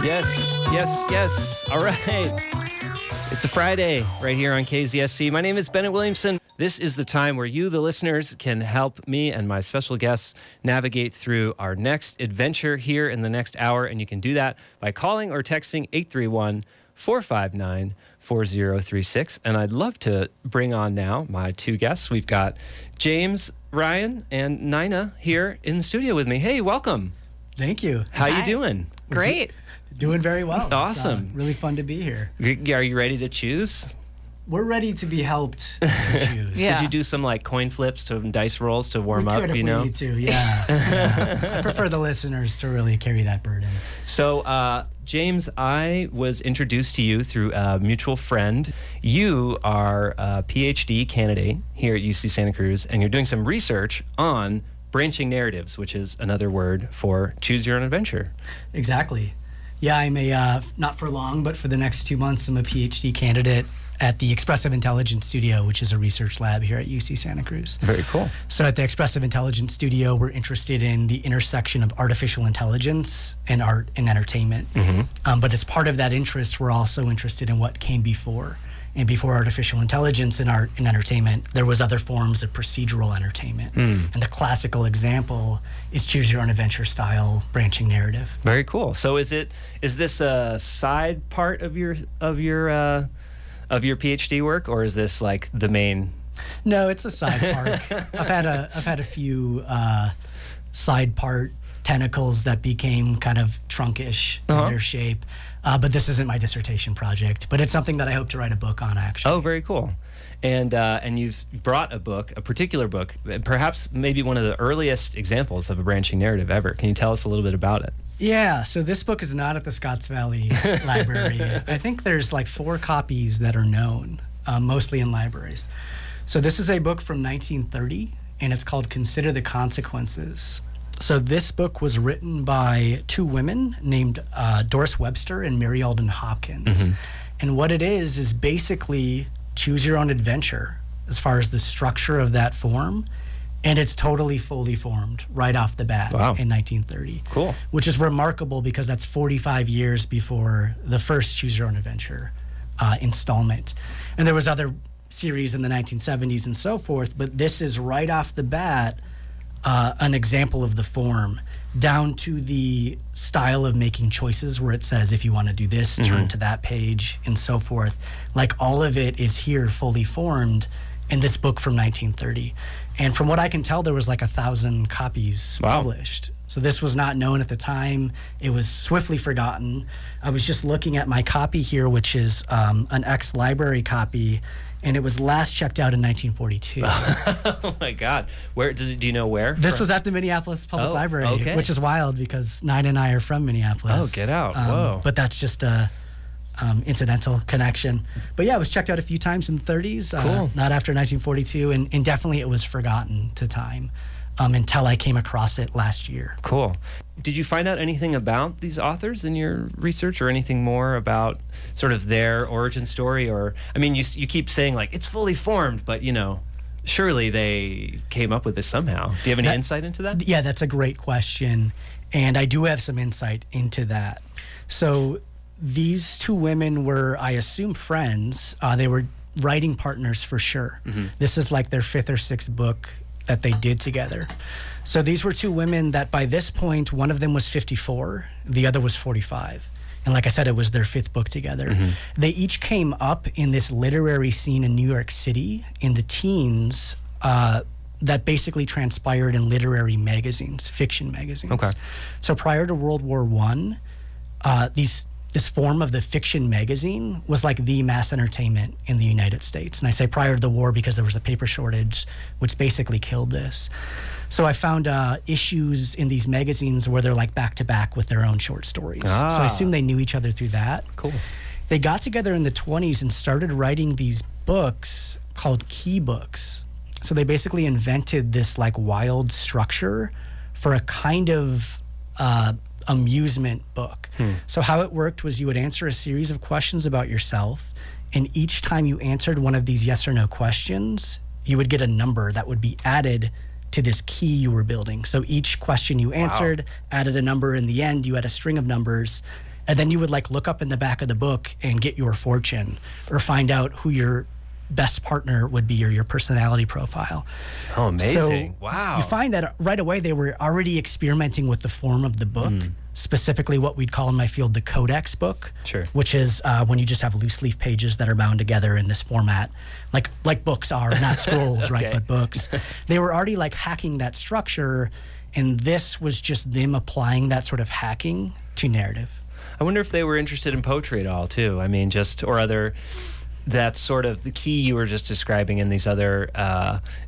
Yes, yes, yes. All right. It's a Friday right here on KZSC. My name is Bennett Williamson. This is the time where you, the listeners, can help me and my special guests navigate through our next adventure here in the next hour. And you can do that by calling or texting 831-459-4036. And I'd love to bring on now my two guests. We've got James, Ryan, and Nina here in the studio with me. Hey, welcome. Thank you. How you doing? Great. Doing very well. Awesome. It's, really fun to be here. Are you ready to choose? We're ready to be helped to choose. Yeah. Did you do some like coin flips to dice rolls to warm we up? Could if you we know, need to. Yeah. I prefer the listeners to really carry that burden. So, James, I was introduced to you through a mutual friend. You are a PhD candidate here at UC Santa Cruz, and you're doing some research on branching narratives, which is another word for choose your own adventure. Exactly. Yeah, I'm not for long, but for the next 2 months, I'm a PhD candidate at the Expressive Intelligence Studio, which is a research lab here at UC Santa Cruz. Very cool. So at the Expressive Intelligence Studio, we're interested in the intersection of artificial intelligence and art and entertainment. Mm-hmm. But as part of that interest, we're also interested in what came before. And before artificial intelligence and art and entertainment, there was other forms of procedural entertainment. And the classical example is choose your own adventure style branching narrative. Very cool. So is this a side part of your PhD work, or is this like the main? No, it's a side part. I've had a few side part tentacles that became kind of trunkish in their shape. But this isn't my dissertation project, but it's something that I hope to write a book on, actually. Oh, very cool. And you've brought a book, a particular book, perhaps maybe one of the earliest examples of a branching narrative ever. Can you tell us a little bit about it? Yeah, so this book is not at the Scotts Valley Library. I think there's like 4 copies that are known, mostly in libraries. So this is a book from 1930, and it's called Consider the Consequences. So this book was written by 2 women named Doris Webster and Alden Hopkins. Mm-hmm. And what it is basically choose your own adventure as far as the structure of that form. And it's totally fully formed right off the bat in 1930. Cool. Which is remarkable because that's 45 years before the first Choose Your Own Adventure installment. And there was other series in the 1970s and so forth, but this is right off the bat an example of the form, down to the style of making choices where it says, if you want to do this, turn to that page, and so forth. Like all of it is here fully formed in this book from 1930. And from what I can tell, there was like 1,000 copies published. So this was not known at the time. It was swiftly forgotten. I was just looking at my copy here, which is an ex-library copy, and it was last checked out in 1942. Oh my God! Where do you know where? This was at the Minneapolis Public Library, which is wild because Nina and I are from Minneapolis. Oh, get out! Whoa! But that's just a incidental connection. But yeah, it was checked out a few times in the 30s. Cool. Not after 1942, and definitely it was forgotten to time until I came across it last year. Cool. Did you find out anything about these authors in your research, or anything more about sort of their origin story? Or, I mean, you keep saying like it's fully formed, but you know, surely they came up with this somehow. Do you have any insight into that? Yeah, that's a great question, and I do have some insight into that. So these 2 women were, I assume, friends. They were writing partners for sure. Mm-hmm. This is like their 5th or 6th book that they did together. So these were 2 women that by this point, one of them was 54, the other was 45. And like I said, it was their 5th book together. Mm-hmm. They each came up in this literary scene in New York City in the teens that basically transpired in literary magazines, fiction magazines. Okay. So prior to World War I, this form of the fiction magazine was like the mass entertainment in the United States. And I say prior to the war because there was a paper shortage, which basically killed this. So I found issues in these magazines where they're like back to back with their own short stories. So I assume they knew each other through that. Cool. They got together in the 20s and started writing these books called key books. So they basically invented this like wild structure for a kind of amusement book. So how it worked was you would answer a series of questions about yourself, and each time you answered one of these yes or no questions, you would get a number that would be added to this key you were building. So each question you answered added a number. In the end, you had a string of numbers, And then you would like look up in the back of the book and get your fortune or find out who your best partner would be or your personality profile. Oh, amazing. So wow. You find that right away they were already experimenting with the form of the book, specifically what we'd call in my field the codex book, Sure. which is when you just have loose leaf pages that are bound together in this format, like books are, not scrolls, right, Okay. but books. They were already like hacking that structure, and this was just them applying that sort of hacking to narrative. I wonder if they were interested in poetry at all, too. I mean, or other... That's sort of the key you were just describing in these other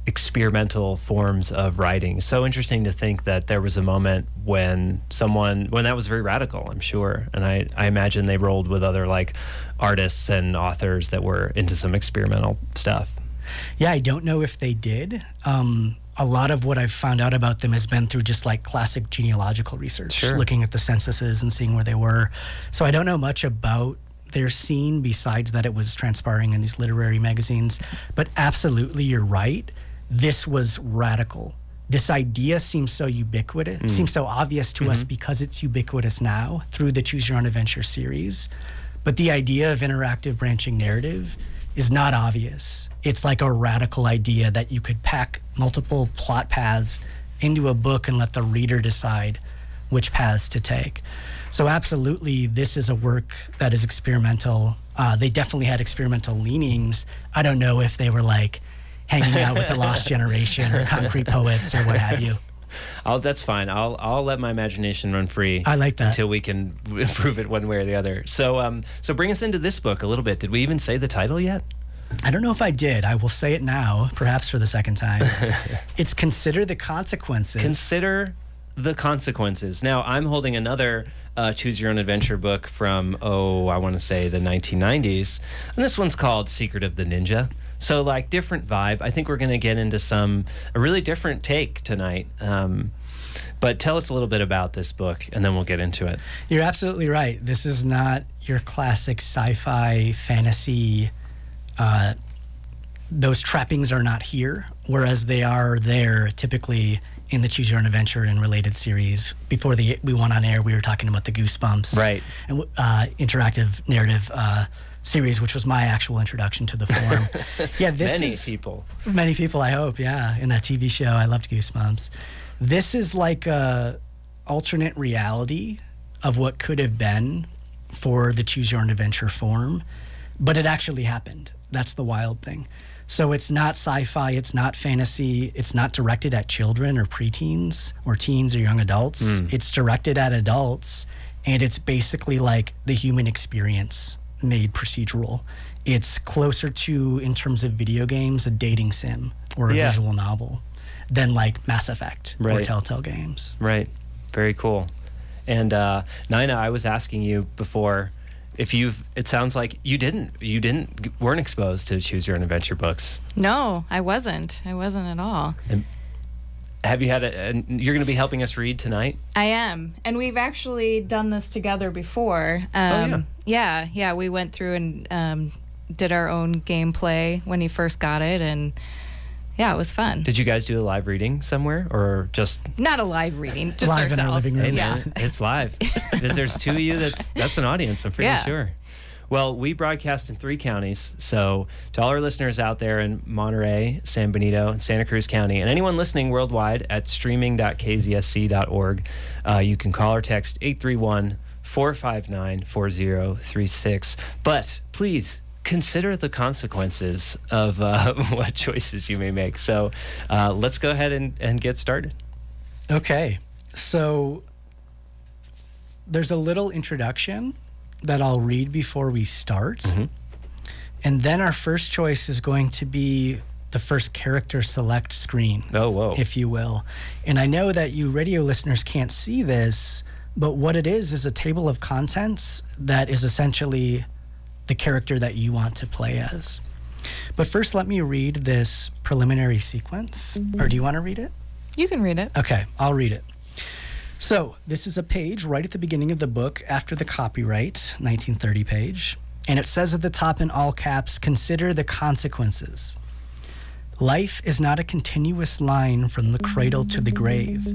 experimental forms of writing. So interesting to think that there was a moment when that was very radical, I'm sure. And I imagine they rolled with other like artists and authors that were into some experimental stuff. Yeah, I don't know if they did. A lot of what I've found out about them has been through just like classic genealogical research, Sure. looking at the censuses and seeing where they were. So I don't know much about their scene besides that it was transpiring in these literary magazines. But absolutely, you're right. This was radical. This idea seems so ubiquitous, seems so obvious to us because it's ubiquitous now through the Choose Your Own Adventure series. But the idea of interactive branching narrative is not obvious. It's like a radical idea that you could pack multiple plot paths into a book and let the reader decide which paths to take. So absolutely, this is a work that is experimental. They definitely had experimental leanings. I don't know if they were like hanging out with the Lost Generation or Concrete Poets or what have you. That's fine. I'll let my imagination run free. I like that. Until we can prove it one way or the other. So bring us into this book a little bit. Did we even say the title yet? I don't know if I did. I will say it now, perhaps for the second time. It's Consider the Consequences. Consider the Consequences. Now, I'm holding another Choose Your Own Adventure book from, I want to say the 1990s. And this one's called Secret of the Ninja. So like different vibe. I think we're going to get into a really different take tonight. But tell us a little bit about this book and then we'll get into it. You're absolutely right. This is not your classic sci-fi fantasy. Those trappings are not here, whereas they are there typically in the Choose Your Own Adventure and related series. Before we went on air, we were talking about the Goosebumps and interactive narrative series, which was my actual introduction to the form. Yeah, many people, I hope. Yeah, in that TV show, I loved Goosebumps. This is like a alternate reality of what could have been for the Choose Your Own Adventure form, but it actually happened. That's the wild thing. So it's not sci-fi, it's not fantasy, it's not directed at children or preteens or teens or young adults. It's directed at adults, and it's basically like the human experience made procedural. It's closer to, in terms of video games, a dating sim or a visual novel than like Mass Effect or Telltale Games. Right. Very cool. And Nina, I was asking you before if it sounds like you weren't exposed to Choose Your Own Adventure books. No, I wasn't at all. And have you had you're going to be helping us read tonight? I am. And we've actually done this together before. Yeah, we went through and did our own gameplay when he first got it, and yeah, it was fun. Did you guys do a live reading somewhere, or just not a live reading, just live ourselves? In our living room. Hey, man, it's live. If there's two of you, that's an audience, I'm pretty sure. Well, we broadcast in 3 counties, so to all our listeners out there in Monterey, San Benito, and Santa Cruz County, and anyone listening worldwide at streaming.kzsc.org, you can call or text 831-459-4036. But please consider the consequences of what choices you may make. So let's go ahead and get started. Okay, so there's a little introduction that I'll read before we start. And then our first choice is going to be the first character select screen, if you will. And I know that you radio listeners can't see this, but what it is a table of contents that is essentially the character that you want to play as. But first, let me read this preliminary sequence. Or do you want to read it? You can read it. Okay, I'll read it. So this is a page right at the beginning of the book after the copyright, 1930 page. And it says at the top in all caps, consider the consequences. Life is not a continuous line from the cradle to the grave.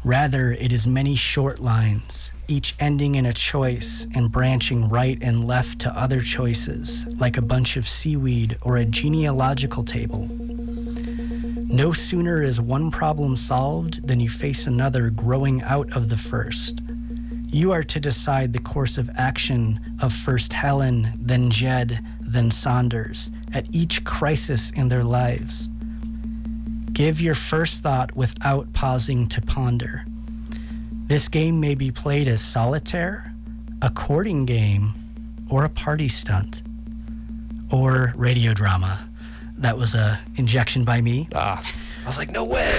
Rather, it is many short lines, each ending in a choice and branching right and left to other choices, like a bunch of seaweed or a genealogical table. No sooner is one problem solved than you face another growing out of the first. You are to decide the course of action of first Helen, then Jed, then Saunders, at each crisis in their lives. Give your first thought without pausing to ponder. This game may be played as solitaire, a courting game, or a party stunt, or radio drama. That was a injection by me. I was like, no way.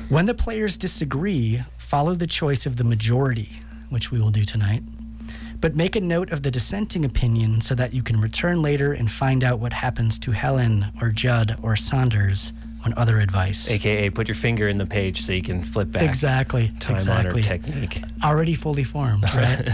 When the players disagree, follow the choice of the majority, which we will do tonight. But make a note of the dissenting opinion so that you can return later and find out what happens to Helen or Judd or Saunders on other advice. AKA put your finger in the page so you can flip back. Exactly. Time-honored technique. Already fully formed, right?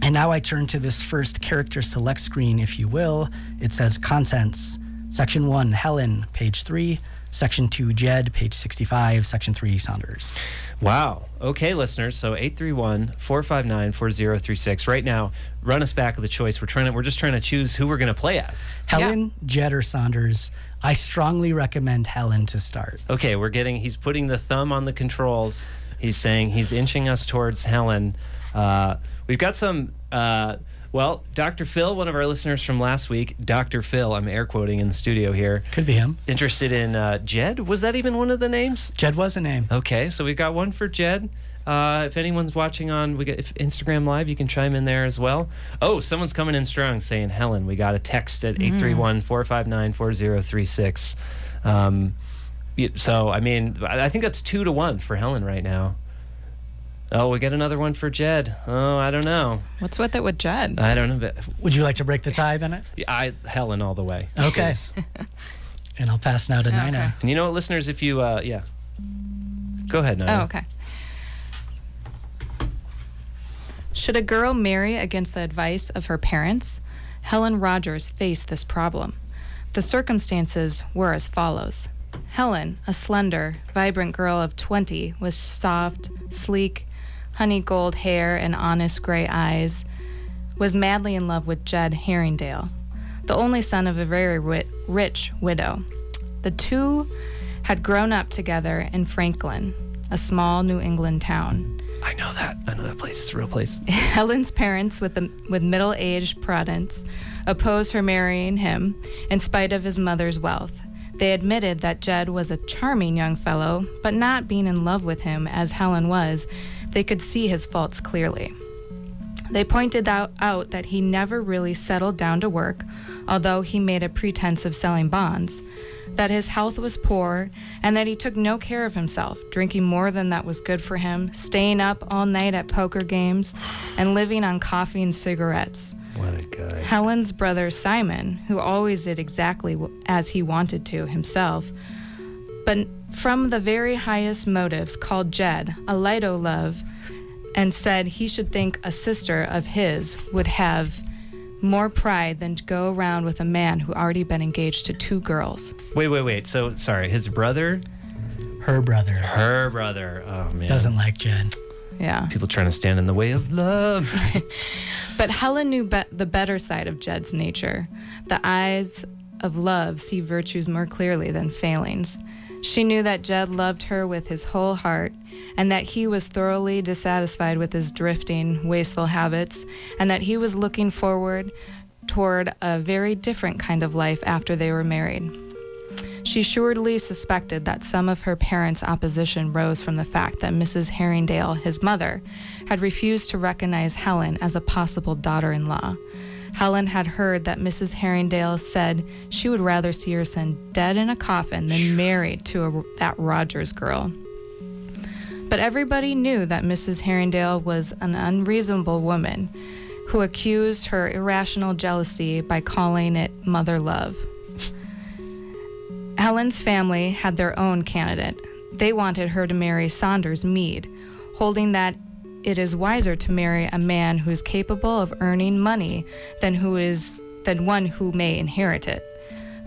And now I turn to this first character select screen, if you will. It says Contents. Section 1, Helen, page 3. Section 2, Jed, page 65. Section 3, Saunders. Wow. Okay, listeners. So 831-459-4036. Right now, run us back with the choice. We're just trying to choose who we're going to play as. Helen, Jed, or Saunders. I strongly recommend Helen to start. Okay, he's putting the thumb on the controls. He's saying he's inching us towards Helen. We've got some, Dr. Phil, one of our listeners from last week, Dr. Phil, I'm air quoting in the studio here. Could be him. Interested in Jed? Was that even one of the names? Jed was a name. Okay, so we've got one for Jed. If anyone's watching on Instagram Live, you can chime in there as well. Oh, someone's coming in strong saying Helen. We got a text at 831-459-4036. So, I mean, I think that's 2-1 for Helen right now. Oh, we got another one for Jed. Oh, I don't know. What's with it with Jed? I don't know. Would you like to break the tie, Bennett? Helen all the way. Okay. And I'll pass now to Nina. Okay. And you know what, listeners, if you, Go ahead, Nina. Oh, okay. Should a girl marry against the advice of her parents? Helen Rogers faced this problem. The circumstances were as follows. Helen, a slender, vibrant girl of 20 with soft, sleek, honey gold hair and honest gray eyes, was madly in love with Jed Herringdale, the only son of a very rich widow. The two had grown up together in Franklin, a small New England town. I know that place. It's a real place. Helen's parents, with middle-aged prudence, opposed her marrying him in spite of his mother's wealth. They admitted that Jed was a charming young fellow, but not being in love with him as Helen was, they could see his faults clearly. They pointed out that he never really settled down to work, although he made a pretense of selling bonds, that his health was poor, and that he took no care of himself, drinking more than that was good for him, staying up all night at poker games, and living on coffee and cigarettes. What a guy. Helen's brother Simon, who always did exactly as he wanted to himself, but from the very highest motives, called Jed a light-o'-love, and said he should think a sister of his would have more pride than to go around with a man who already been engaged to 2 girls. Wait. So, sorry, his brother? Her brother. Her brother. Oh, man. Doesn't like Jed. Yeah. People trying to stand in the way of love. But Helen knew the better side of Jed's nature. The eyes of love see virtues more clearly than failings. She knew that Jed loved her with his whole heart, and that he was thoroughly dissatisfied with his drifting, wasteful habits, and that he was looking forward toward a very different kind of life after they were married. She surely suspected that some of her parents' opposition rose from the fact that Mrs. Herringdale, his mother, had refused to recognize Helen as a possible daughter-in-law. Helen had heard that Mrs. Herringdale said she would rather see her son dead in a coffin than married to that Rogers girl. But everybody knew that Mrs. Herringdale was an unreasonable woman who accused her irrational jealousy by calling it mother love. Helen's family had their own candidate. They wanted her to marry Saunders Meade, holding that it is wiser to marry a man who is capable of earning money than one who may inherit it.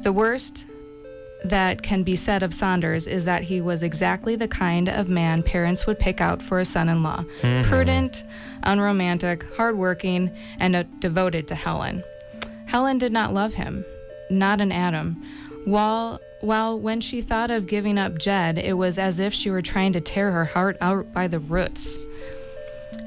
The worst that can be said of Saunders is that he was exactly the kind of man parents would pick out for a son-in-law. Prudent, unromantic, hardworking, and devoted to Helen. Helen did not love him, not an atom. While when she thought of giving up Jed, it was as if she were trying to tear her heart out by the roots.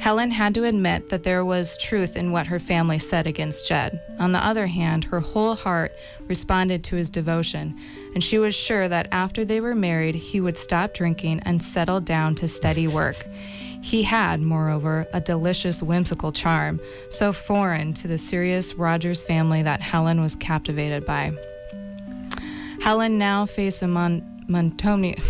Helen had to admit that there was truth in what her family said against Jed. On the other hand, her whole heart responded to his devotion, and she was sure that after they were married, he would stop drinking and settle down to steady work. He had, moreover, a delicious, whimsical charm, so foreign to the serious Rogers family that Helen was captivated by. Helen now faced a momentous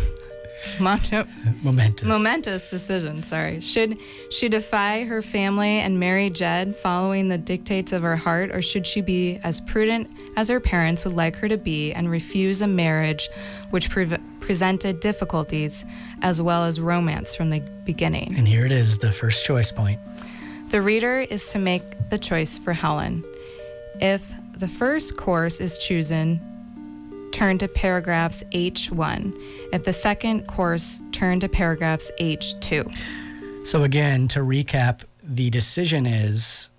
decision. Should she defy her family and marry Jed, following the dictates of her heart, or should she be as prudent as her parents would like her to be and refuse a marriage which presented difficulties as well as romance from the beginning? And here it is, the first choice point. The reader is to make the choice for Helen. If the first course is chosen, turn to paragraphs H1. If the second course, turn to paragraphs H2. So again, to recap, the decision is,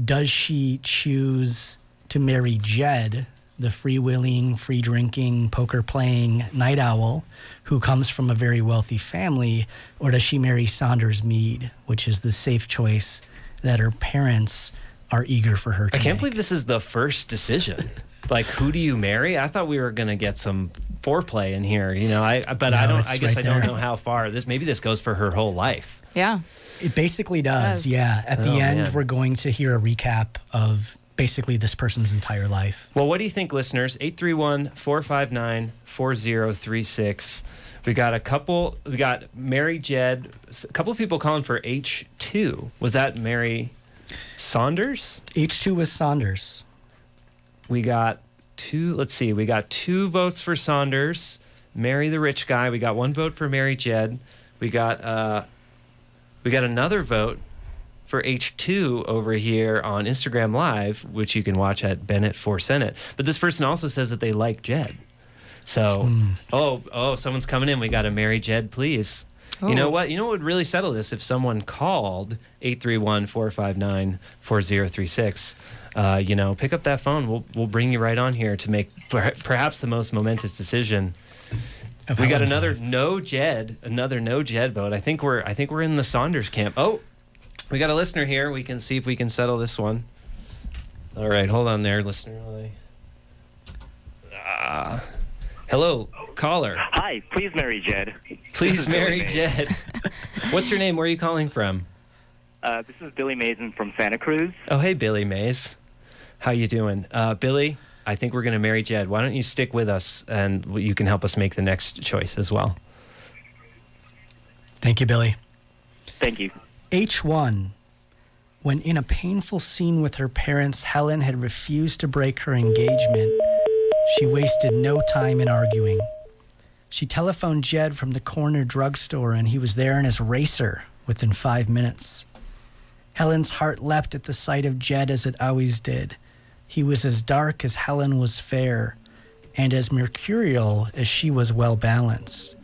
does she choose to marry Jed, the freewheeling, free-drinking, poker-playing night owl who comes from a very wealthy family, or does she marry Saunders Meade, which is the safe choice that her parents are eager for her to I can't make? believe this is the first decision. Like, who do you marry? I thought we were going to get some foreplay in here, you know. I guess I don't know how far maybe this goes for her whole life. Yeah. It basically does, yeah. At the end, man, we're going to hear a recap of basically this person's entire life. Well, what do you think, listeners? 831-459-4036. We got Mary Jed, a couple of people calling for H2. Was that Mary Saunders? H2 was Saunders. We got two votes for Saunders, marry the rich guy. We got one vote for Mary Jed. We got another vote for H2 over here on Instagram Live, which you can watch at Bennett for Senate. But this person also says that they like Jed. So, someone's coming in. We got to marry Jed, please. Oh. You know what? You know what would really settle this? If someone called 831-459-4036. Pick up that phone. We'll bring you right on here to make perhaps the most momentous decision. We got another no Jed vote. I think we're in the Saunders camp. Oh, we got a listener here. We can see if we can settle this one. All right, hold on there, listener. Hello, caller. Hi, please marry Jed. Please marry Jed. What's your name? Where are you calling from? This is Billy Mason from Santa Cruz. Oh, hey, Billy Mays. How you doing? Billy, I think we're going to marry Jed. Why don't you stick with us, and you can help us make the next choice as well. Thank you, Billy. Thank you. H1. When in a painful scene with her parents, Helen had refused to break her engagement. She wasted no time in arguing. She telephoned Jed from the corner drugstore, and he was there in his racer within 5 minutes. Helen's heart leapt at the sight of Jed as it always did. He was as dark as Helen was fair, and as mercurial as she was well-balanced.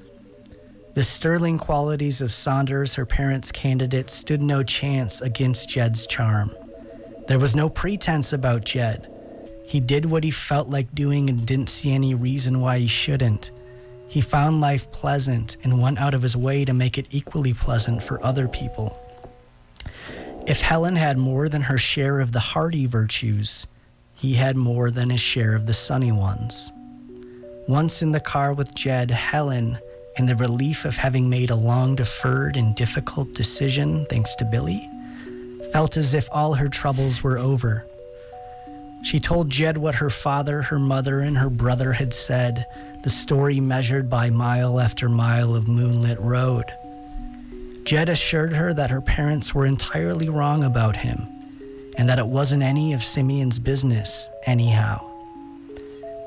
The sterling qualities of Saunders, her parents' candidate, stood no chance against Jed's charm. There was no pretense about Jed. He did what he felt like doing and didn't see any reason why he shouldn't. He found life pleasant and went out of his way to make it equally pleasant for other people. If Helen had more than her share of the hearty virtues, he had more than his share of the sunny ones. Once in the car with Jed, Helen, in the relief of having made a long-deferred and difficult decision, thanks to Billy, felt as if all her troubles were over. She told Jed what her father, her mother, and her brother had said, the story measured by mile after mile of moonlit road. Jed assured her that her parents were entirely wrong about him, and that it wasn't any of Simeon's business, anyhow.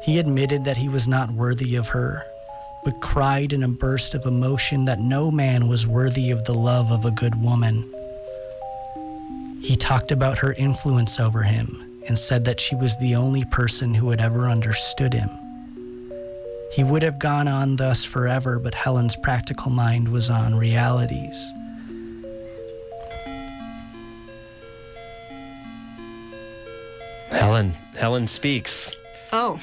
He admitted that he was not worthy of her, but cried in a burst of emotion that no man was worthy of the love of a good woman. He talked about her influence over him and said that she was the only person who had ever understood him. He would have gone on thus forever, but Helen's practical mind was on realities. Helen speaks. Oh,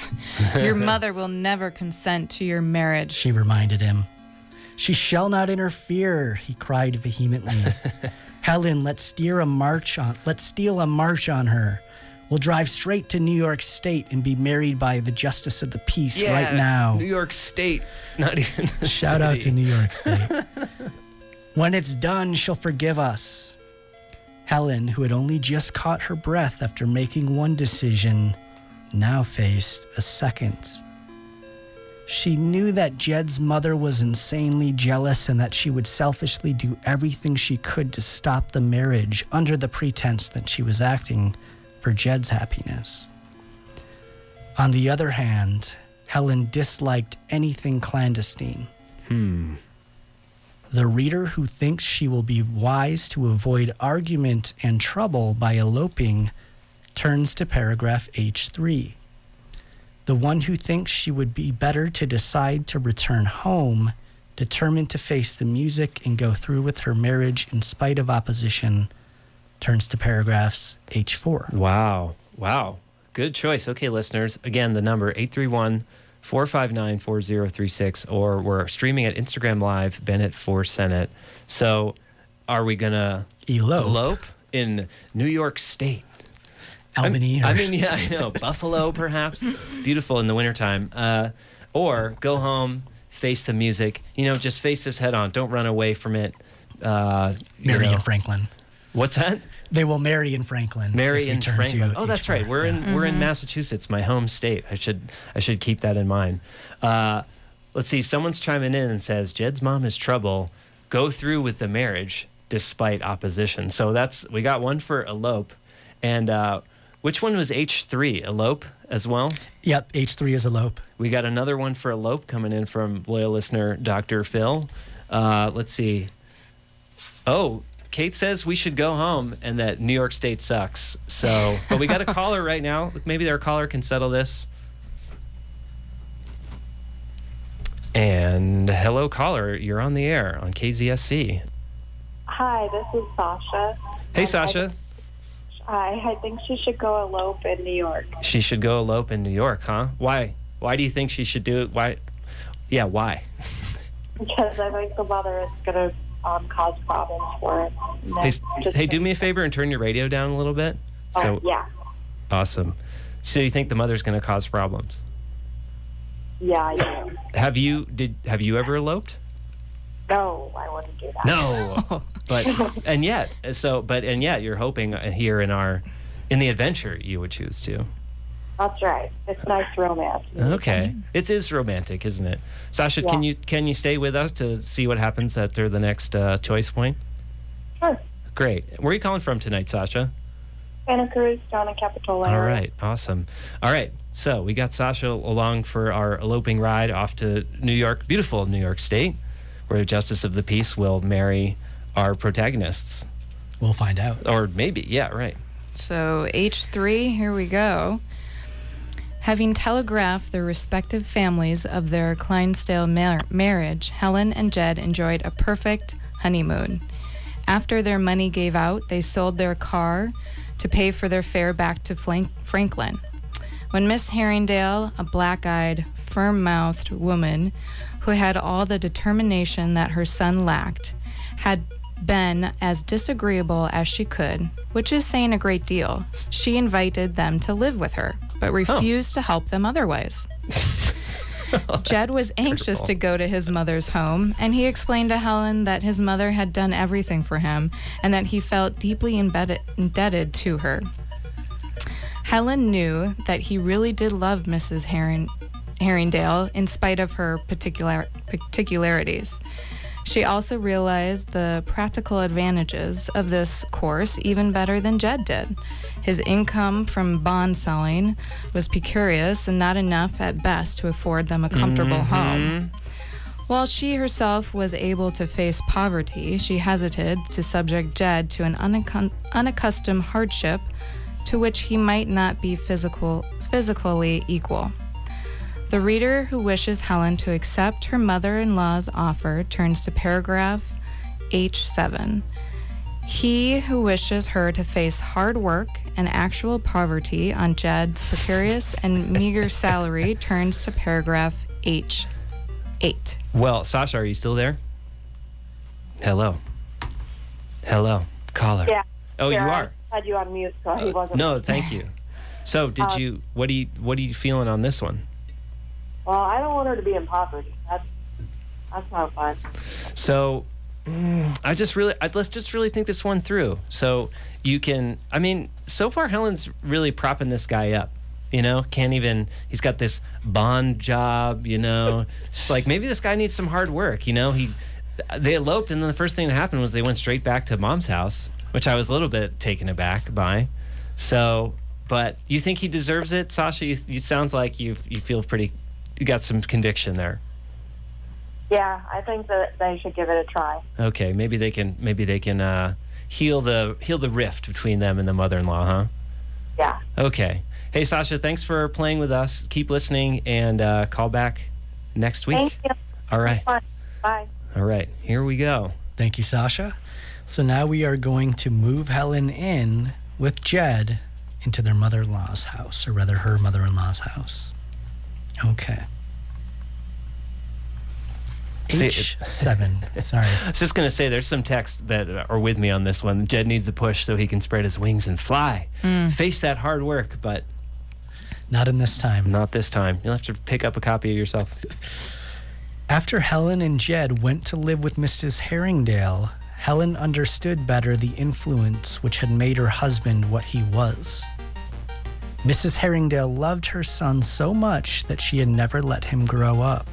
your mother will never consent to your marriage. She reminded him. She shall not interfere, he cried vehemently. Helen, let's steal a march on her. We'll drive straight to New York State and be married by the Justice of the Peace right now. New York State, not even the Shout out city. to New York State. When it's done, she'll forgive us. Helen, who had only just caught her breath after making one decision, now faced a second. She knew that Jed's mother was insanely jealous and that she would selfishly do everything she could to stop the marriage under the pretense that she was acting for Jed's happiness. On the other hand, Helen disliked anything clandestine. The reader who thinks she will be wise to avoid argument and trouble by eloping turns to paragraph H3. The one who thinks she would be better to decide to return home, determined to face the music and go through with her marriage in spite of opposition, turns to paragraphs H4. Wow. Good choice. Okay, listeners. Again, the number 831-459-4036, or we're streaming at Instagram Live, Bennett4Senate. So are we going to elope in New York State? Albany. I know. Buffalo, perhaps. Beautiful in the wintertime. Or go home, face the music. Just face this head on. Don't run away from it. Mary and Franklin. What's that? They will marry in Franklin. Marry in Franklin. Oh, that's right. We're in Massachusetts, my home state. I should keep that in mind. Let's see. Someone's chiming in and says Jed's mom is trouble. Go through with the marriage despite opposition. So we got one for elope, and which one was H3? Elope as well? Yep, H3 is elope. We got another one for elope coming in from loyal listener Dr. Phil. Let's see. Oh, Kate says we should go home and that New York State sucks. So, but we got a caller right now. Maybe our caller can settle this. And hello, caller. You're on the air on KZSC. Hi, this is Sasha. Hey, Sasha. I think she should go elope in New York. She should go elope in New York, huh? Why? Why do you think she should do it? Why? Yeah, why? Because I think the mother is going to cause problems for it. Hey, do me a favor and turn your radio down a little bit. Yeah. Awesome. So you think the mother's going to cause problems? Yeah, I do. Have you ever eloped? No, I wouldn't do that. No. But yet you're hoping here in the adventure you would choose to. That's right. It's nice romance. Okay. It is romantic, isn't it? Sasha, Yeah. can you stay with us to see what happens after the next choice point? Sure. Great. Where are you calling from tonight, Sasha? Santa Cruz, down in Capitola. All right. Awesome. All right. So we got Sasha along for our eloping ride off to New York, beautiful New York State, where the Justice of the Peace will marry our protagonists. We'll find out. Or maybe. Yeah, right. So H3, here we go. Having telegraphed the respective families of their Clydesdale marriage, Helen and Jed enjoyed a perfect honeymoon. After their money gave out, they sold their car to pay for their fare back to Franklin. When Miss Herringdale, a black-eyed, firm-mouthed woman who had all the determination that her son lacked, had been as disagreeable as she could, which is saying a great deal, she invited them to live with her, but refused to help them otherwise. Jed was anxious to go to his mother's home, and he explained to Helen that his mother had done everything for him and that he felt deeply indebted to her. Helen knew that he really did love Mrs. Herringdale in spite of her particularities. She also realized the practical advantages of this course even better than Jed did. His income from bond selling was precarious and not enough at best to afford them a comfortable home. While she herself was able to face poverty, she hesitated to subject Jed to an unaccustomed hardship to which he might not be physically equal. The reader who wishes Helen to accept her mother-in-law's offer turns to paragraph H7. He who wishes her to face hard work and actual poverty on Jed's precarious and meager salary turns to paragraph H8. Well, Sasha, are you still there? Hello. Hello. Caller. Yeah. Oh, Here, you are? I had you on mute, so he wasn't. No, thank you. So, what are you feeling on this one? Well, I don't want her to be in poverty. That's not fun. So, let's just really think this one through. So you can, so far Helen's really propping this guy up, he's got this bond job, it's like maybe this guy needs some hard work, they eloped and then the first thing that happened was they went straight back to mom's house, which I was a little bit taken aback by. So, but you think he deserves it, Sasha? You sounds like you feel you got some conviction there. Yeah, I think that they should give it a try. Okay, maybe they can heal the rift between them and the mother-in-law, huh? Yeah. Okay. Hey, Sasha, thanks for playing with us. Keep listening and call back next week. Thank you. All right. Bye. All right. Here we go. Thank you, Sasha. So now we are going to move Helen in with Jed into their mother-in-law's house, or rather her mother-in-law's house. Okay. H7. Sorry. I was just going to say there's some texts that are with me on this one. Jed needs a push so he can spread his wings and fly. Face that hard work, but not in this time. Not this time. You'll have to pick up a copy of yourself. After Helen and Jed went to live with Mrs. Herringdale, Helen understood better the influence which had made her husband what he was. Mrs. Herringdale loved her son so much that she had never let him grow up.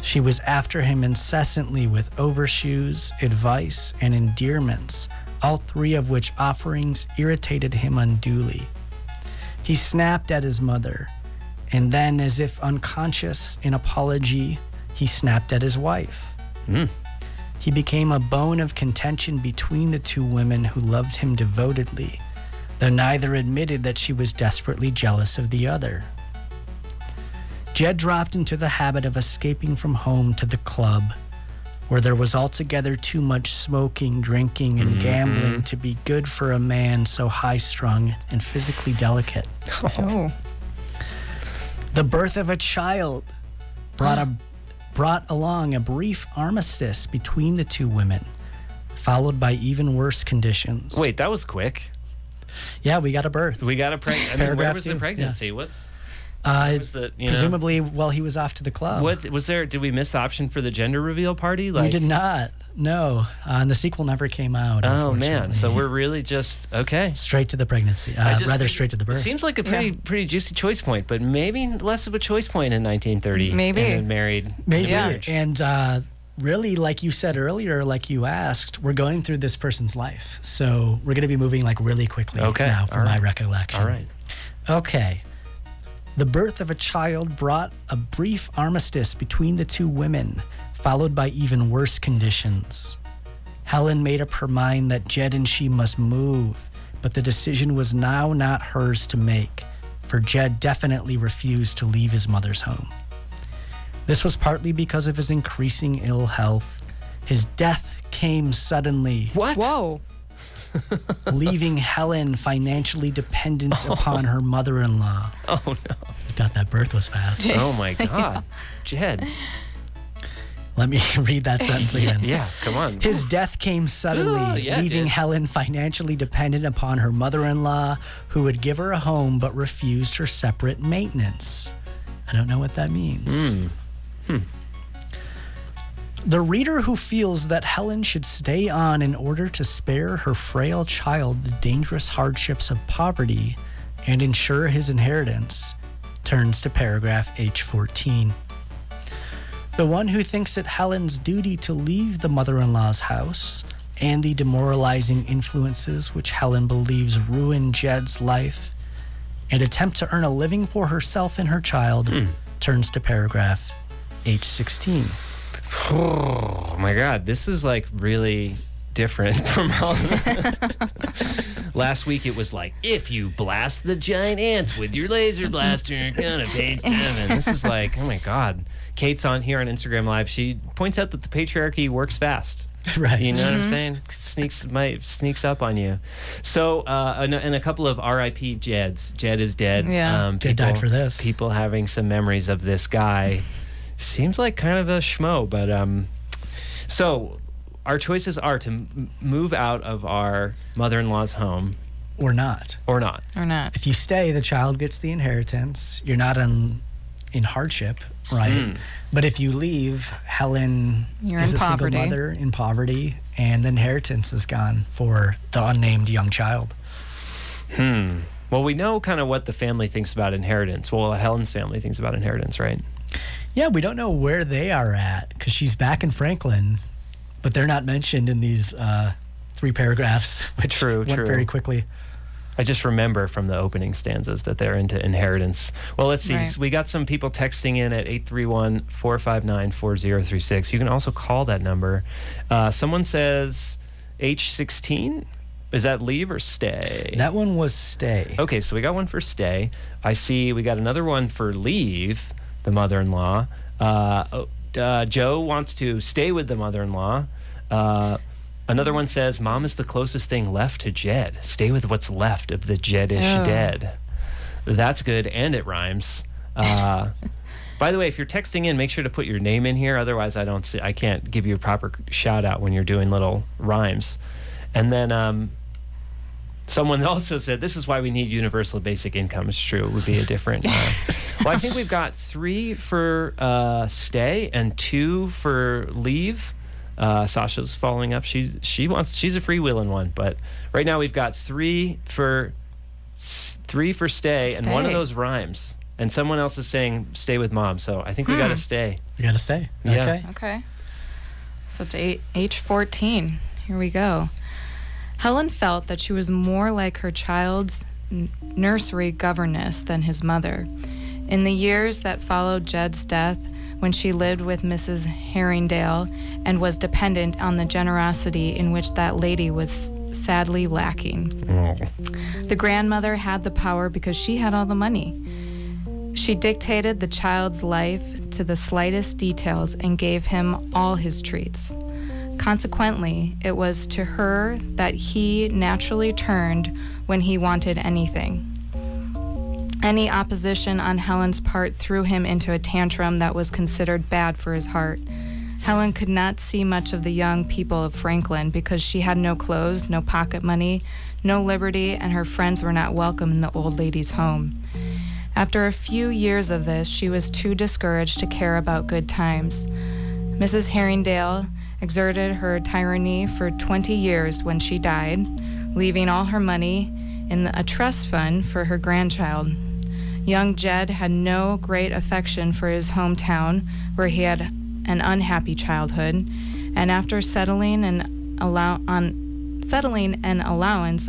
She was after him incessantly with overshoes, advice, and endearments, all three of which offerings irritated him unduly. He snapped at his mother, and then, as if unconscious in apology, he snapped at his wife. He became a bone of contention between the two women who loved him devotedly, though neither admitted that she was desperately jealous of the other. Jed dropped into the habit of escaping from home to the club, where there was altogether too much smoking, drinking, and gambling to be good for a man so high-strung and physically delicate. Oh. The birth of a child brought along a brief armistice between the two women, followed by even worse conditions. Wait, that was quick. Yeah, we got a birth. We got a pregnancy. Where was the 2, pregnancy? yeah. What's... Was presumably while he was off to the club. What was there? Did we miss the option for the gender reveal party? We did not. No, and the sequel never came out. Oh man! So we're really just straight to the pregnancy. Straight to the birth. It seems like a pretty juicy choice point, but maybe less of a choice point in 1930. Maybe and married. Maybe. Yeah. And really, like you said earlier, like you asked, we're going through this person's life, so we're going to be moving really quickly now, from my recollection. All right. Okay. The birth of a child brought a brief armistice between the two women, followed by even worse conditions. Helen made up her mind that Jed and she must move, but the decision was now not hers to make, for Jed definitely refused to leave his mother's home. This was partly because of his increasing ill health. His death came suddenly. What? Whoa. Leaving Helen financially dependent upon her mother-in-law. Oh, no. I thought that birth was fast. Oh, my God. Jed. Let me read that sentence again. Yeah, come on. His death came suddenly, leaving Helen financially dependent upon her mother-in-law, who would give her a home but refused her separate maintenance. I don't know what that means. The reader who feels that Helen should stay on in order to spare her frail child the dangerous hardships of poverty and ensure his inheritance turns to paragraph H14. The one who thinks it Helen's duty to leave the mother-in-law's house and the demoralizing influences which Helen believes ruin Jed's life and attempt to earn a living for herself and her child turns to paragraph H16. Oh my God, this is really different from all. Last week it was like, if you blast the giant ants with your laser blaster, go to page 7. This is like, oh my God. Kate's on here on Instagram Live. She points out that the patriarchy works fast. Right. You know what I'm saying? Sneaks up on you. So, and a couple of R.I.P. Jeds. Jed is dead. Yeah. Jed died for this. People having some memories of this guy. Seems like kind of a schmo, but so our choices are to move out of our mother-in-law's home. Or not. Or not. Or not. If you stay, the child gets the inheritance. You're not in hardship, right? But if you leave, Helen You're is in a single poverty. mother in poverty, and the inheritance is gone for the unnamed young child. Well, we know kind of what the family thinks about inheritance. Well, Helen's family thinks about inheritance, right? Yeah, we don't know where they are at because she's back in Franklin, but they're not mentioned in these 3 paragraphs, which went very quickly. I just remember from the opening stanzas that they're into inheritance. Well, let's see. Right. We got some people texting in at 831-459-4036. You can also call that number. Someone says H16. Is that leave or stay? That one was stay. Okay, so we got one for stay. I see we got another one for leave, the mother-in-law. Joe wants to stay with the mother-in-law. Another one says, Mom is the closest thing left to Jed. Stay with what's left of the Jedish dead. That's good, and it rhymes. By the way, if you're texting in, make sure to put your name in here. Otherwise, I can't give you a proper shout-out when you're doing little rhymes. And then someone also said, this is why we need universal basic income. It's true. It would be a different... well, I think we've got 3 for stay and 2 for leave. Sasha's following up. She's a freewheeling one, but right now we've got 3 for stay, and one of those rhymes. And someone else is saying stay with Mom, so I think we got to stay. We got to stay. Yeah. Okay. So to H14. Here we go. Helen felt that she was more like her child's nursery governess than his mother. In the years that followed Jed's death, when she lived with Mrs. Herringdale and was dependent on the generosity in which that lady was sadly lacking. The grandmother had the power because she had all the money. She dictated the child's life to the slightest details and gave him all his treats. Consequently, it was to her that he naturally turned when he wanted anything. Any opposition on Helen's part threw him into a tantrum that was considered bad for his heart. Helen could not see much of the young people of Franklin because she had no clothes, no pocket money, no liberty, and her friends were not welcome in the old lady's home. After a few years of this, she was too discouraged to care about good times. Mrs. Herringdale exerted her tyranny for 20 years when she died, leaving all her money in a trust fund for her grandchild. Young Jed had no great affection for his hometown, where he had an unhappy childhood, and after settling an allowance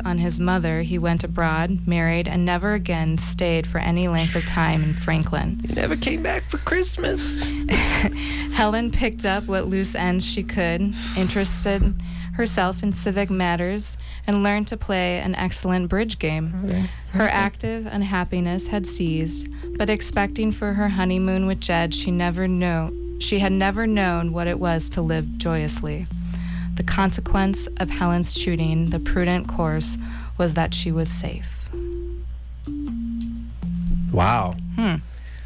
on his mother, he went abroad, married, and never again stayed for any length of time in Franklin. He never came back for Christmas. Helen picked up what loose ends she could, interested herself in civic matters, and learned to play an excellent bridge game. Her active unhappiness had ceased, but expecting for her honeymoon with Jed, she had never known what it was to live joyously. The consequence of Helen's choosing the prudent course was that she was safe. Wow.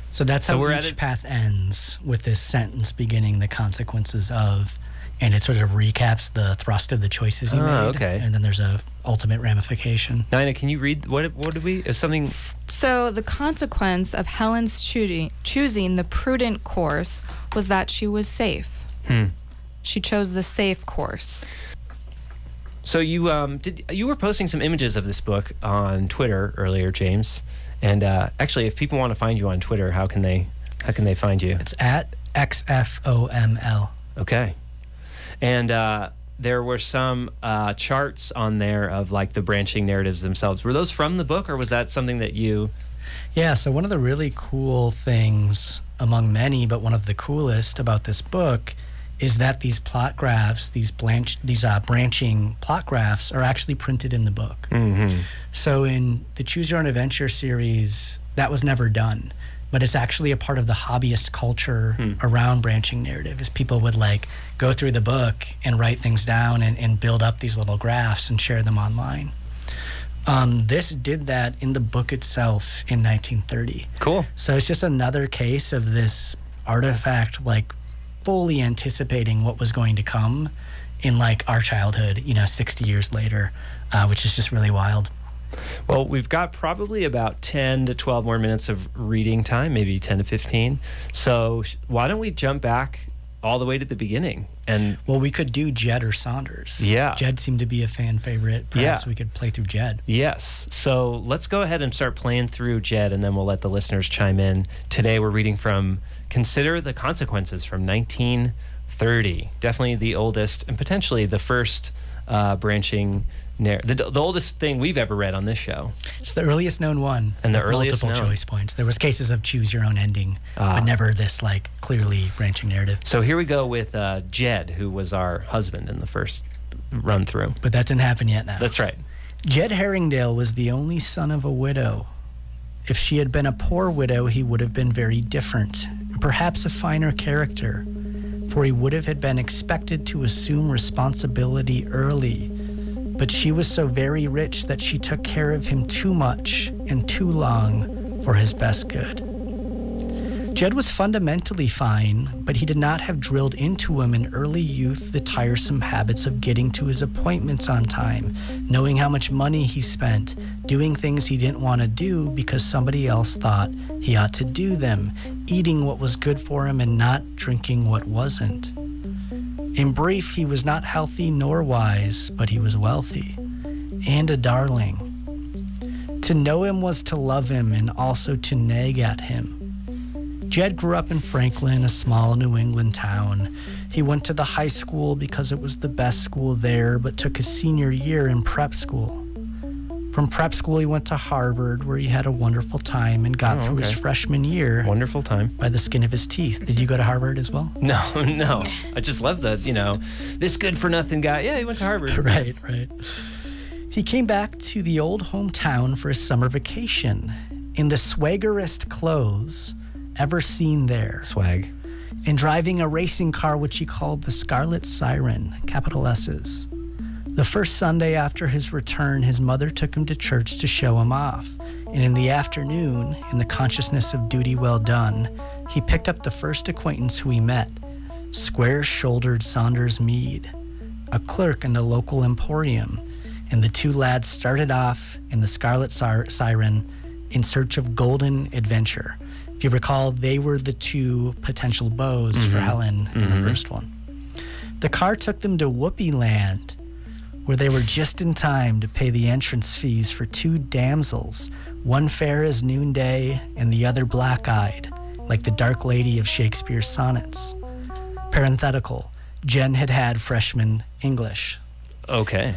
So that's how each path ends, with this sentence beginning the consequences of, and it sort of recaps the thrust of the choices you made. Okay. And then there's a ultimate ramification. Nina, can you read what did we? Something. So the consequence of Helen's choosing the prudent course was that she was safe. She chose the safe course. So you were posting some images of this book on Twitter earlier, James. And actually, if people want to find you on Twitter, how can they find you? It's at XFOML. Okay. And there were some charts on there of like the branching narratives themselves. Were those from the book, or was that something that you... Yeah, so one of the really cool things, among many, but one of the coolest about this book is that these plot graphs, these branching plot graphs, are actually printed in the book. Mm-hmm. So in the Choose Your Own Adventure series, that was never done, but it's actually a part of the hobbyist culture around branching narrative. Is people would like go through the book and write things down and build up these little graphs and share them online. This did that in the book itself in 1930. Cool. So it's just another case of this artifact like fully anticipating what was going to come in like our childhood, 60 years later, which is just really wild. Well, we've got probably about 10 to 12 more minutes of reading time, maybe 10 to 15. So why don't we jump back all the way to the beginning? Well, we could do Jed or Saunders. Yeah. Jed seemed to be a fan favorite. Perhaps we could play through Jed. Yes. So let's go ahead and start playing through Jed, and then we'll let the listeners chime in. Today we're reading from Consider the Consequences from 1930. Definitely the oldest and potentially the first branching the oldest thing we've ever read on this show. It's the earliest known one. And the with earliest multiple known. choice points. There was cases of choose your own ending, but never this like clearly branching narrative. So here we go with Jed, who was our husband in the first run through. But that didn't happen yet now. That's right. Jed Herringdale was the only son of a widow. If she had been a poor widow, he would have been very different, perhaps a finer character, for he would have had been expected to assume responsibility early. But she was so very rich that she took care of him too much and too long for his best good. Jed was fundamentally fine, but he did not have drilled into him in early youth the tiresome habits of getting to his appointments on time, knowing how much money he spent, doing things he didn't want to do because somebody else thought he ought to do them, eating what was good for him and not drinking what wasn't. In brief, he was not healthy nor wise, but he was wealthy and a darling. To know him was to love him and also to nag at him. Jed grew up in Franklin, a small New England town. He went to the high school because it was the best school there, but took his senior year in prep school. From prep school, he went to Harvard, where he had a wonderful time and got through his freshman year. Wonderful time. By the skin of his teeth. Did you go to Harvard as well? No. I just love this good-for-nothing guy. Yeah, he went to Harvard. Right. He came back to the old hometown for his summer vacation in the swaggerest clothes ever seen there. Swag. And driving a racing car which he called the Scarlet Siren, capital S's. The first Sunday after his return, his mother took him to church to show him off. And in the afternoon, in the consciousness of duty well done, he picked up the first acquaintance who he met, square-shouldered Saunders Meade, a clerk in the local emporium, and the two lads started off in the Scarlet Siren in search of golden adventure. If you recall, they were the two potential beaux for Helen in the first one. The car took them to Whoopee Land, where they were just in time to pay the entrance fees for two damsels, one fair as noonday and the other black-eyed, like the dark lady of Shakespeare's sonnets. Parenthetical, Jen had freshman English. Okay.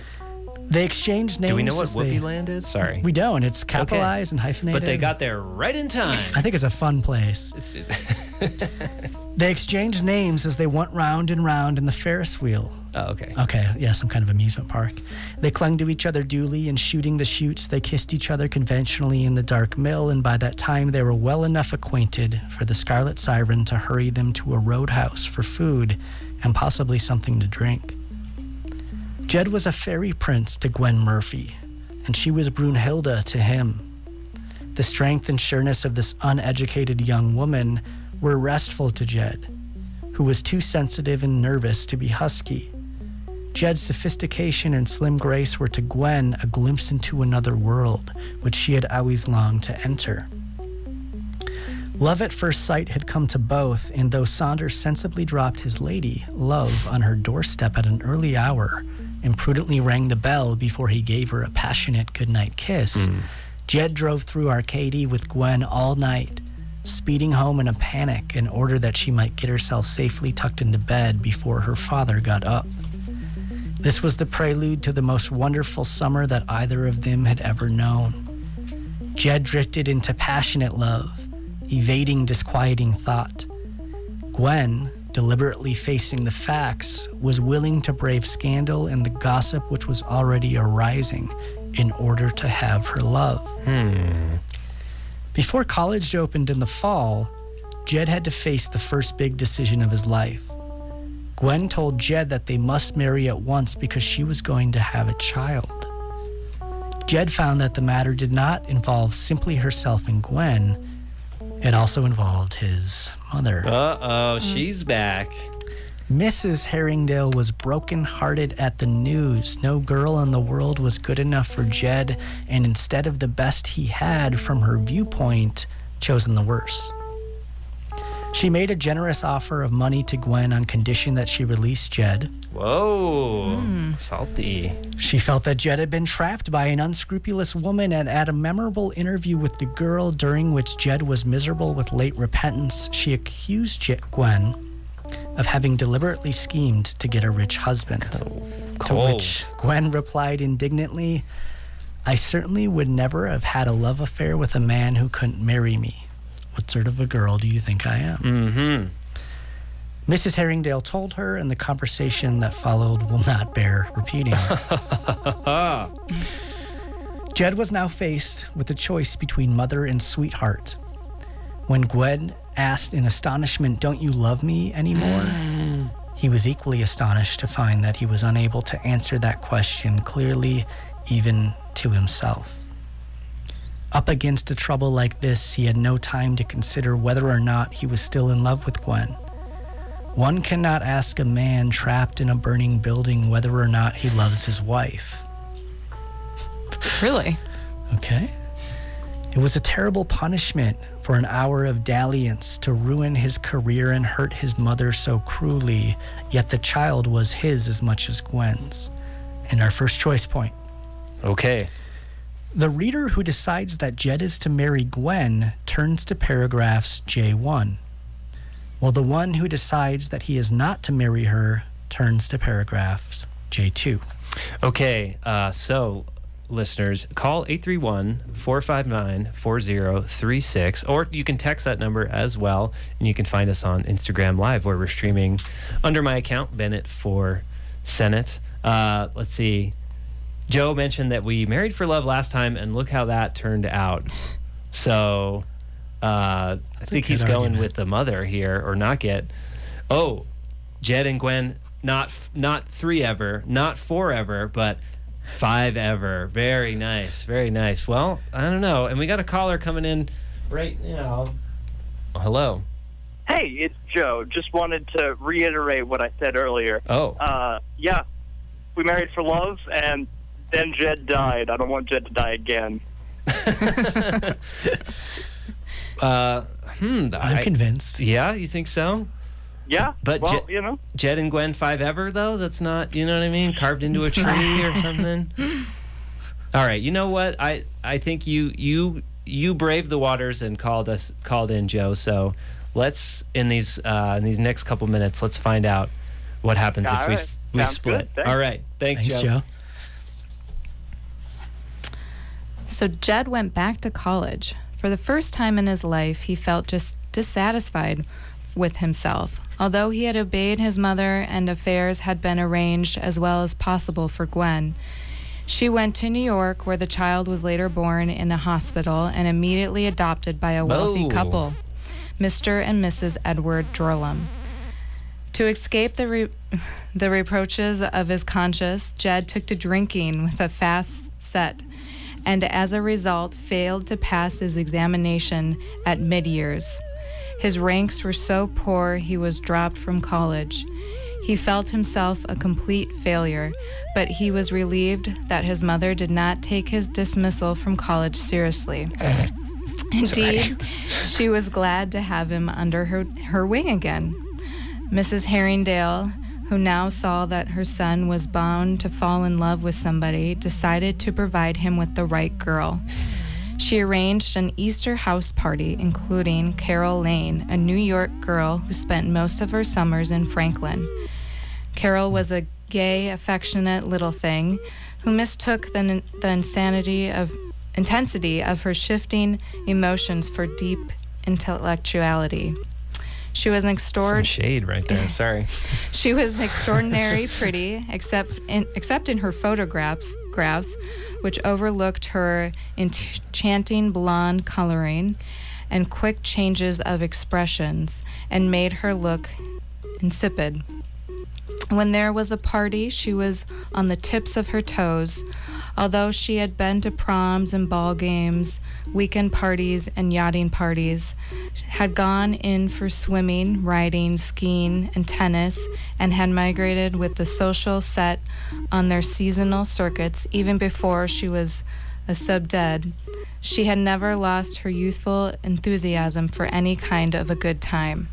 They exchanged names. Do we know what Whoopee Land is? Sorry. We don't. It's capitalized and hyphenated. But they got there right in time. I think it's a fun place. They exchanged names as they went round and round in the Ferris wheel. Oh, okay. Okay, yeah, some kind of amusement park. They clung to each other duly, and shooting the chutes, they kissed each other conventionally in the dark mill, and by that time they were well enough acquainted for the Scarlet Siren to hurry them to a roadhouse for food and possibly something to drink. Jed was a fairy prince to Gwen Murphy, and she was Brunhilde to him. The strength and sureness of this uneducated young woman were restful to Jed, who was too sensitive and nervous to be husky. Jed's sophistication and slim grace were to Gwen a glimpse into another world, which she had always longed to enter. Love at first sight had come to both, and though Saunders sensibly dropped his lady, Love, on her doorstep at an early hour, and prudently rang the bell before he gave her a passionate goodnight kiss, Jed drove through Arcady with Gwen all night, speeding home in a panic in order that she might get herself safely tucked into bed before her father got up. This was the prelude to the most wonderful summer that either of them had ever known. Jed drifted into passionate love, evading disquieting thought. Gwen, deliberately facing the facts, was willing to brave scandal and the gossip which was already arising in order to have her love. Before college opened in the fall, Jed had to face the first big decision of his life. Gwen told Jed that they must marry at once because she was going to have a child. Jed found that the matter did not involve simply herself and Gwen. It also involved his mother. Uh-oh, she's back. Mrs. Herringdale was broken-hearted at the news. No girl in the world was good enough for Jed, and instead of the best he had from her viewpoint, chosen the worst. She made a generous offer of money to Gwen on condition that she release Jed. Whoa, salty. She felt that Jed had been trapped by an unscrupulous woman, and at a memorable interview with the girl during which Jed was miserable with late repentance, she accused Gwen of having deliberately schemed to get a rich husband. To which Gwen replied indignantly, "I certainly would never have had a love affair with a man who couldn't marry me. What sort of a girl do you think I am?" Mrs. Herringdale told her, and the conversation that followed will not bear repeating. Jed was now faced with a choice between mother and sweetheart. When Gwen asked in astonishment, "Don't you love me anymore?" he was equally astonished to find that he was unable to answer that question clearly, even to himself. Up against a trouble like this, he had no time to consider whether or not he was still in love with Gwen. One cannot ask a man trapped in a burning building whether or not he loves his wife. Really? Okay. It was a terrible punishment for an hour of dalliance to ruin his career and hurt his mother so cruelly, yet the child was his as much as Gwen's. And our first choice point. Okay. The reader who decides that Jed is to marry Gwen turns to paragraphs J1, while the one who decides that he is not to marry her turns to paragraphs J2. Okay, so listeners, call 831-459-4036, or you can text that number as well, and you can find us on Instagram Live, where we're streaming under my account, Bennett for Senate. Let's see. Joe mentioned that we married for love last time, and look how that turned out. So I think he's going with the mother here, or not get. Oh, Jed and Gwen, not 3 ever, not 4 ever, but 5 ever. Very nice, very nice. Well, I don't know. And we got a caller coming in right now. Hello. Hey, it's Joe. Just wanted to reiterate what I said earlier. Oh. Yeah, we married for love, and then Jed died. I don't want Jed to die again. I'm convinced. Yeah, you think so? Yeah, but well, Jed and Gwen 5 ever, though? That's not, you know what I mean? Carved into a tree or something? All right, you know what? I think you braved the waters and called in, Joe. So let's, in these next couple minutes, let's find out what happens if we split. All right, thanks, Joe. So Jed went back to college. For the first time in his life, he felt just dissatisfied with himself. Although he had obeyed his mother and affairs had been arranged as well as possible for Gwen, she went to New York, where the child was later born in a hospital and immediately adopted by a wealthy couple, Mr. and Mrs. Edward Jorlam. To escape the reproaches of his conscience, Jed took to drinking with a fast set, and as a result failed to pass his examination at mid-years. His ranks were so poor he was dropped from college. He felt himself a complete failure, but he was relieved that his mother did not take his dismissal from college seriously. Indeed, she was glad to have him under her wing again. Mrs. Herringdale, who now saw that her son was bound to fall in love with somebody, decided to provide him with the right girl. She arranged an Easter house party, including Carol Lane, a New York girl who spent most of her summers in Franklin. Carol was a gay, affectionate little thing who mistook the intensity of her shifting emotions for deep intellectuality. She was an Some shade right there. Sorry. She was extraordinary pretty, except in her photographs, which overlooked her enchanting blonde coloring and quick changes of expressions and made her look insipid. When there was a party, she was on the tips of her toes. Although she had been to proms and ball games, weekend parties and yachting parties, had gone in for swimming, riding, skiing, and tennis, and had migrated with the social set on their seasonal circuits even before she was a sub-dead, she had never lost her youthful enthusiasm for any kind of a good time.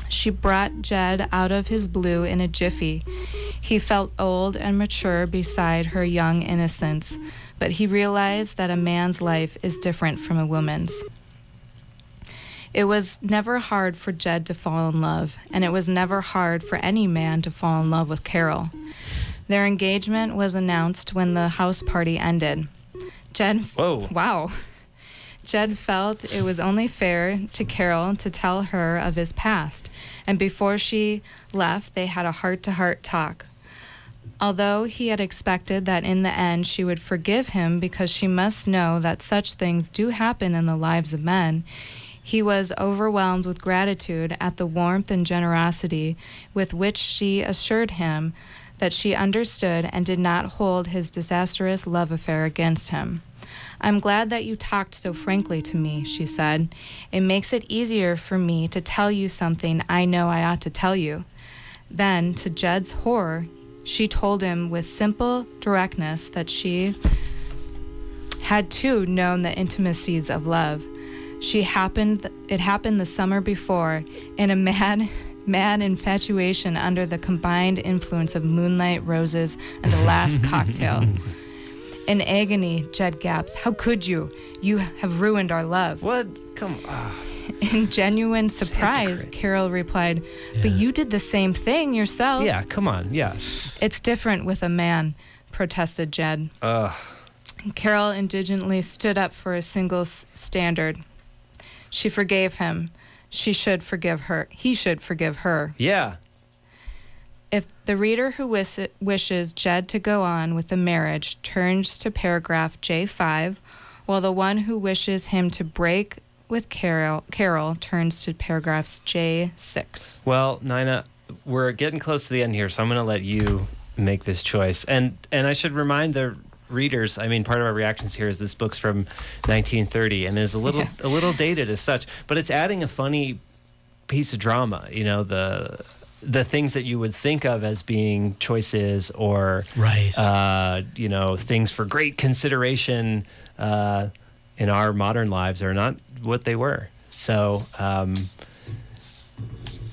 She brought Jed out of his blue in a jiffy. He felt old and mature beside her young innocence, but he realized that a man's life is different from a woman's. It was never hard for Jed to fall in love, and it was never hard for any man to fall in love with Carol. Their engagement was announced when the house party ended. Wow. Jed felt it was only fair to Carol to tell her of his past, and before she left, they had a heart-to-heart talk. Although he had expected that in the end she would forgive him because she must know that such things do happen in the lives of men, he was overwhelmed with gratitude at the warmth and generosity with which she assured him that she understood and did not hold his disastrous love affair against him. "I'm glad that you talked so frankly to me," she said. "It makes it easier for me to tell you something I know I ought to tell you." Then, to Jed's horror, she told him with simple directness that she had too known the intimacies of love. It happened the summer before, in a mad infatuation under the combined influence of moonlight, roses, and a last cocktail. In agony, Jed gasped, "How could you? You have ruined our love." What? Come on. In genuine surprise, Carol replied, "But you did the same thing yourself." Yeah, come on. Yeah. "It's different with a man," protested Jed. Carol indignantly stood up for a single standard. She forgave him. She should forgive her. He should forgive her. Yeah. If the reader who wishes Jed to go on with the marriage turns to paragraph J5, while the one who wishes him to break with Carol turns to paragraphs J6. Well, Nina, we're getting close to the end here, so I'm going to let you make this choice. And I should remind the readers, I mean, part of our reactions here is this book's from 1930 and is a little dated as such, but it's adding a funny piece of drama, you know, the things that you would think of as being choices or you know, things for great consideration in our modern lives are not what they were. So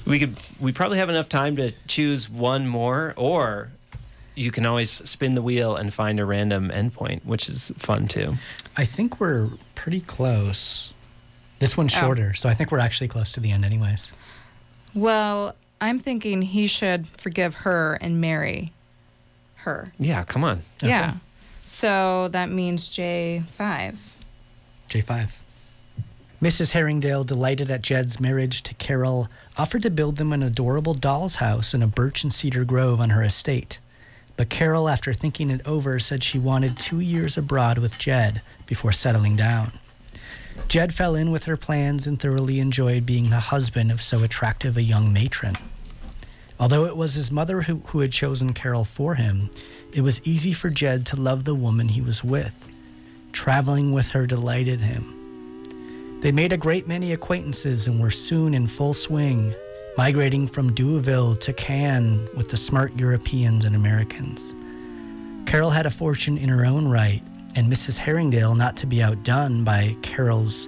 we probably have enough time to choose one more, or you can always spin the wheel and find a random endpoint, which is fun too. I think we're pretty close. This one's shorter, so I think we're actually close to the end anyways. Well, I'm thinking he should forgive her and marry her. Yeah, come on. Okay. Yeah. So that means J5. J5. Mrs. Herringdale, delighted at Jed's marriage to Carol, offered to build them an adorable doll's house in a birch and cedar grove on her estate. But Carol, after thinking it over, said she wanted 2 years abroad with Jed before settling down. Jed fell in with her plans and thoroughly enjoyed being the husband of so attractive a young matron. Although it was his mother who had chosen Carol for him, it was easy for Jed to love the woman he was with. Traveling with her delighted him. They made a great many acquaintances and were soon in full swing, migrating from Deauville to Cannes with the smart Europeans and Americans. Carol had a fortune in her own right, and Mrs. Herringdale, not to be outdone by Carol's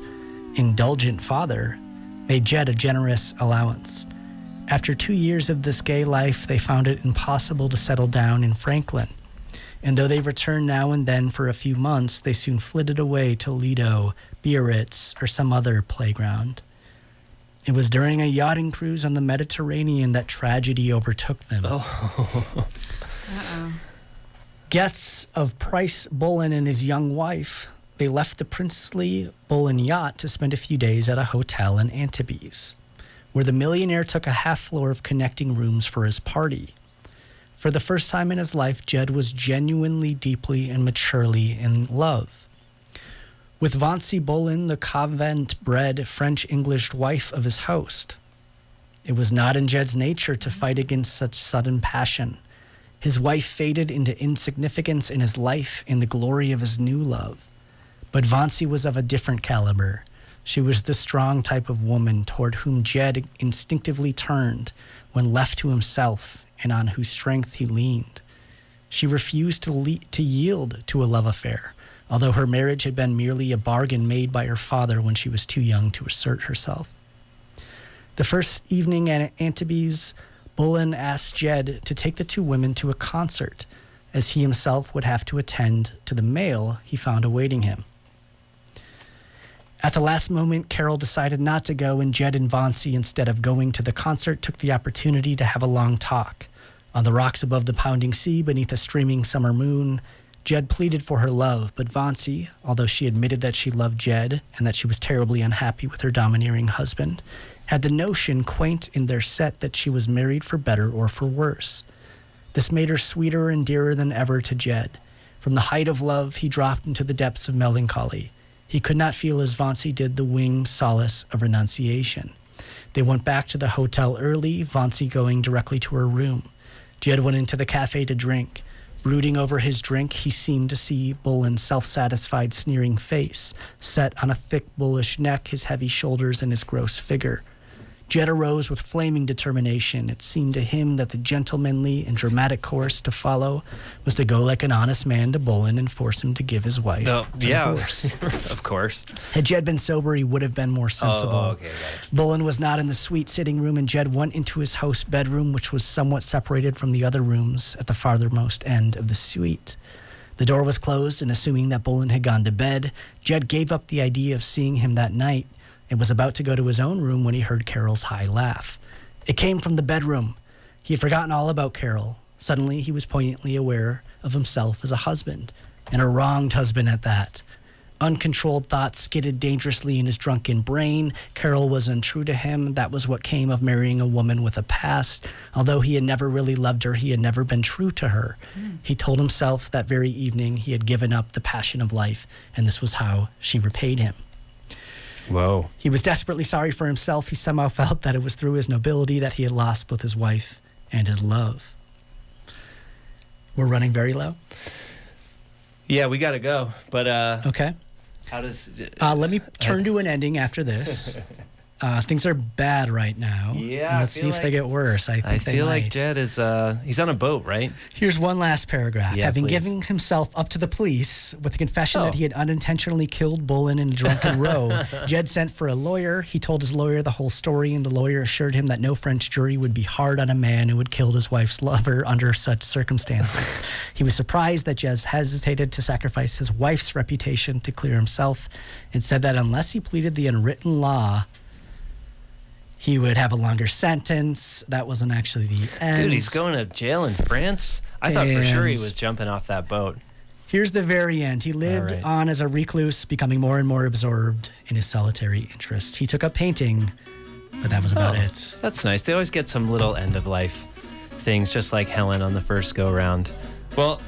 indulgent father, made Jed a generous allowance. After 2 years of this gay life, they found it impossible to settle down in Franklin, and though they returned now and then for a few months, they soon flitted away to Lido, Biarritz, or some other playground. It was during a yachting cruise on the Mediterranean that tragedy overtook them. Uh-oh. Guests of Price Bullen and his young wife, they left the princely Bullen yacht to spend a few days at a hotel in Antibes. where the millionaire took a half floor of connecting rooms for his party. For the first time in his life, Jed was genuinely, deeply, and maturely in love. With Vancy Boleyn, the convent-bred French-English wife of his host. It was not in Jed's nature to fight against such sudden passion. His wife faded into insignificance in his life in the glory of his new love. But Vancy was of a different caliber. She was the strong type of woman toward whom Jed instinctively turned when left to himself and on whose strength he leaned. She refused to yield to a love affair, although her marriage had been merely a bargain made by her father when she was too young to assert herself. The first evening at Antibes, Boleyn asked Jed to take the two women to a concert, as he himself would have to attend to the mail he found awaiting him. At the last moment, Carol decided not to go, and Jed and Vancy, instead of going to the concert, took the opportunity to have a long talk. On the rocks above the pounding sea, beneath a streaming summer moon, Jed pleaded for her love, but Vancy, although she admitted that she loved Jed and that she was terribly unhappy with her domineering husband, had the notion, quaint in their set, that she was married for better or for worse. This made her sweeter and dearer than ever to Jed. From the height of love, he dropped into the depths of melancholy. He could not feel as Vancy did the winged solace of renunciation. They went back to the hotel early, Vancy going directly to her room. Jed went into the cafe to drink. Brooding over his drink, he seemed to see Boleyn's self-satisfied, sneering face, set on a thick, bullish neck, his heavy shoulders, and his gross figure. Jed arose with flaming determination. It seemed to him that the gentlemanly and dramatic course to follow was to go like an honest man to Boleyn and force him to give his wife a divorce. Of course. Had Jed been sober, he would have been more sensible. Oh, okay, got it. Boleyn was not in the suite sitting room, and Jed went into his host's bedroom, which was somewhat separated from the other rooms at the farthermost end of the suite. The door was closed, and assuming that Boleyn had gone to bed, Jed gave up the idea of seeing him that night and was about to go to his own room when he heard Carol's high laugh. It came from the bedroom. He had forgotten all about Carol. Suddenly, he was poignantly aware of himself as a husband, and a wronged husband at that. Uncontrolled thoughts skidded dangerously in his drunken brain. Carol was untrue to him. That was what came of marrying a woman with a past. Although he had never really loved her, he had never been true to her. He told himself that very evening he had given up the passion of life, and this was how she repaid him. Whoa. He was desperately sorry for himself. He somehow felt that it was through his nobility that he had lost both his wife and his love. We're running very low. Yeah, we got to go. But Okay. how does... Let me turn to an ending after this. Things are bad right now. Yeah, Let's see if they get worse. I think I they feel might. like Jed is... he's on a boat, right? Here's one last paragraph. Yeah, Having please. given himself up to the police with the confession Oh. that he had unintentionally killed Boleyn in a drunken row, Jed sent for a lawyer. He told his lawyer the whole story, and the lawyer assured him that no French jury would be hard on a man who had killed his wife's lover under such circumstances. He was surprised that Jed hesitated to sacrifice his wife's reputation to clear himself, and said that unless he pleaded the unwritten law, he would have a longer sentence. That wasn't actually the end. Dude, he's going to jail in France? I thought for sure he And- was jumping off that boat. Here's the very end. He lived All right. on as a recluse, becoming more and more absorbed in his solitary interests. He took up painting, but that was about it. That's nice. They always get some little end-of-life things, just like Helen on the first go-round. Well,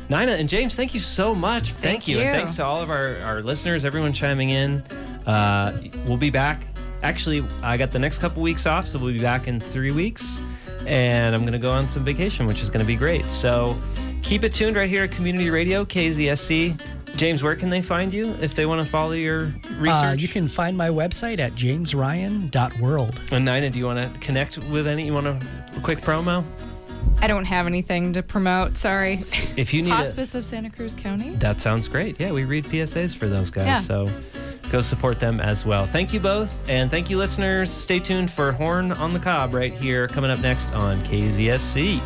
Nina and James, thank you so much. Thank you. And thanks to all of our listeners, everyone chiming in. We'll be back. Actually, I got the next couple weeks off, so we'll be back in 3 weeks. And I'm going to go on some vacation, which is going to be great. So keep it tuned right here at Community Radio, KZSC. James, where can they find you if they want to follow your research? You can find my website at jamesryan.world. And Nina, do you want to connect with any? You want a quick promo? I don't have anything to promote. Sorry. If you need Hospice of Santa Cruz County. that sounds great. Yeah, we read PSAs for those guys. Yeah. So go support them as well. Thank you both. And thank you, listeners. Stay tuned for Horn on the Cob right here coming up next on KZSC.